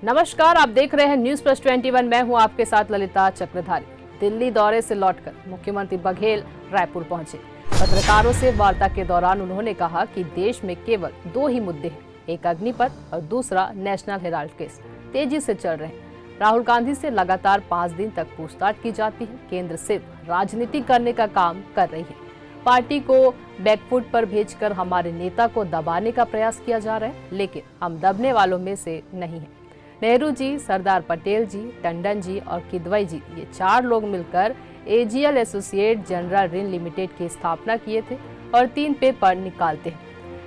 नमस्कार, आप देख रहे हैं न्यूज प्लस 21। मैं हूं आपके साथ ललिता चक्रधारी। दिल्ली दौरे से लौटकर मुख्यमंत्री बघेल रायपुर पहुंचे। पत्रकारों से वार्ता के दौरान उन्होंने कहा कि देश में केवल दो ही मुद्दे हैं, एक अग्निपथ और दूसरा नेशनल हेराल्ड केस तेजी से चल रहे हैं। राहुल गांधी से लगातार 5 दिन तक पूछताछ की जाती है। केंद्र सिर्फ राजनीति करने का काम कर रही है। पार्टी को बैकफुट पर भेजकर हमारे नेता को दबाने का प्रयास किया जा रहा है, लेकिन हम दबने वालों में से नहीं हैं। नेहरू जी, सरदार पटेल जी, टंडन जी और किदवई जी, ये 4 लोग मिलकर एजीएल एसोसिएट जनरल ऋण लिमिटेड की स्थापना किए थे और 3 पेपर निकालते हैं।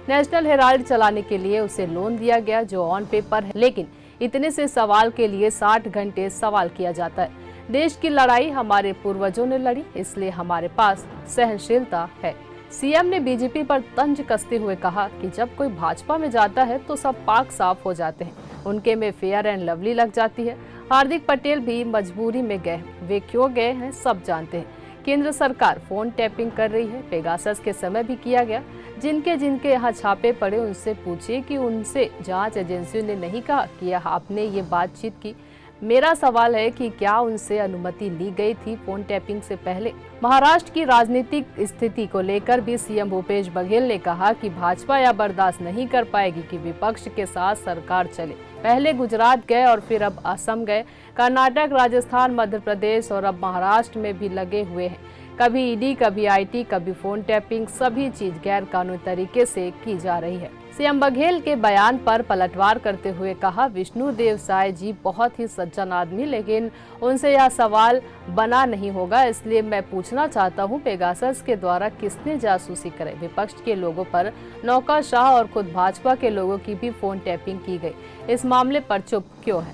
नेशनल हेराल्ड चलाने के लिए उसे लोन दिया गया जो ऑन पेपर है, लेकिन इतने से सवाल के लिए 60 घंटे सवाल किया जाता है। देश की लड़ाई हमारे पूर्वजों ने लड़ी, इसलिए हमारे पास सहनशीलता है। सीएम ने बीजेपी पर तंज कसते हुए कहा कि जब कोई भाजपा में जाता है तो सब पाक साफ हो जाते हैं, उनके में फेयर एंड लवली लग जाती है। हार्दिक पटेल भी मजबूरी में गए, वे क्यों गए हैं सब जानते हैं। केंद्र सरकार फोन टैपिंग कर रही है, पेगासस के समय भी किया गया। जिनके जिनके यहाँ छापे पड़े उनसे पूछिए कि उनसे जांच एजेंसियों ने नहीं कहा कि आपने ये बातचीत की। मेरा सवाल है कि क्या उनसे अनुमति ली गई थी फोन टैपिंग से पहले। महाराष्ट्र की राजनीतिक स्थिति को लेकर भी सीएम भूपेश बघेल ने कहा कि भाजपा यह बर्दाश्त नहीं कर पाएगी कि विपक्ष के साथ सरकार चले। पहले गुजरात गए और फिर अब असम गए, कर्नाटक, राजस्थान, मध्य प्रदेश और अब महाराष्ट्र में भी लगे हुए हैं। कभी ईडी, कभी आईटी, कभी फोन टैपिंग, सभी चीज गैर कानूनी तरीके से की जा रही है। सीएम बघेल के बयान पर पलटवार करते हुए कहा, विष्णु देव साय जी बहुत ही सज्जन आदमी, लेकिन उनसे यह सवाल बना नहीं होगा, इसलिए मैं पूछना चाहता हूं, पेगासस के द्वारा किसने जासूसी करे। विपक्ष के लोगों पर नौकरशाह और खुद भाजपा के लोगों की भी फोन टैपिंग की गई, इस मामले पर चुप क्यों है।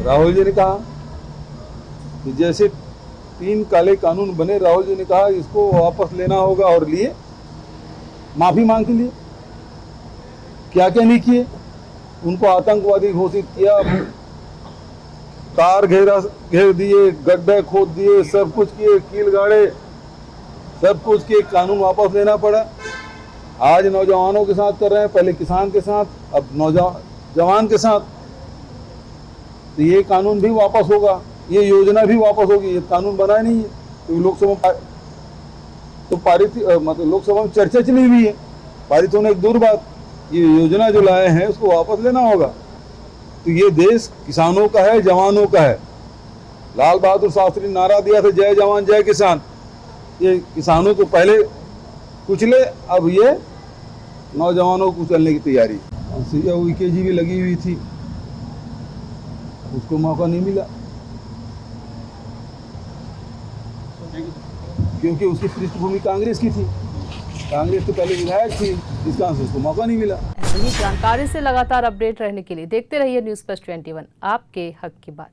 राहुल जी ने कहा कि जैसे 3 काले कानून बने, राहुल जी ने कहा इसको वापस लेना होगा और लिए, माफी मांग के लिए। क्या क्या नहीं किए, उनको आतंकवादी घोषित किया, कार घेर दिए, गड्ढे खोद दिए, सब कुछ किए, कील गाड़े, सब कुछ किए, कानून वापस लेना पड़ा। आज नौजवानों के साथ कर रहे हैं, पहले किसान के साथ, अब जवान के साथ। तो ये कानून भी वापस होगा, ये योजना भी वापस होगी। ये कानून बना नहीं है तो लोकसभा तो पारित, मतलब लोकसभा में चर्चा चली हुई है, पारित होने एक दूर बात। ये योजना जो लाए हैं उसको वापस लेना होगा। तो ये देश किसानों का है, जवानों का है। लाल बहादुर शास्त्री नारा दिया था, जय जवान जय किसान। ये किसानों को पहले कुचले, अब ये नौजवानों को कुचलने की तैयारी। UKG भी लगी हुई थी, उसको मौका नहीं मिला क्योंकि उसकी पृष्ठभूमि कांग्रेस की थी। कांग्रेस तो पहले विधायक थी, इस कारण से उसको मौका नहीं मिला। ऐसी जानकारी से लगातार अपडेट रहने के लिए देखते रहिए न्यूज प्लस 21, आपके हक की बात।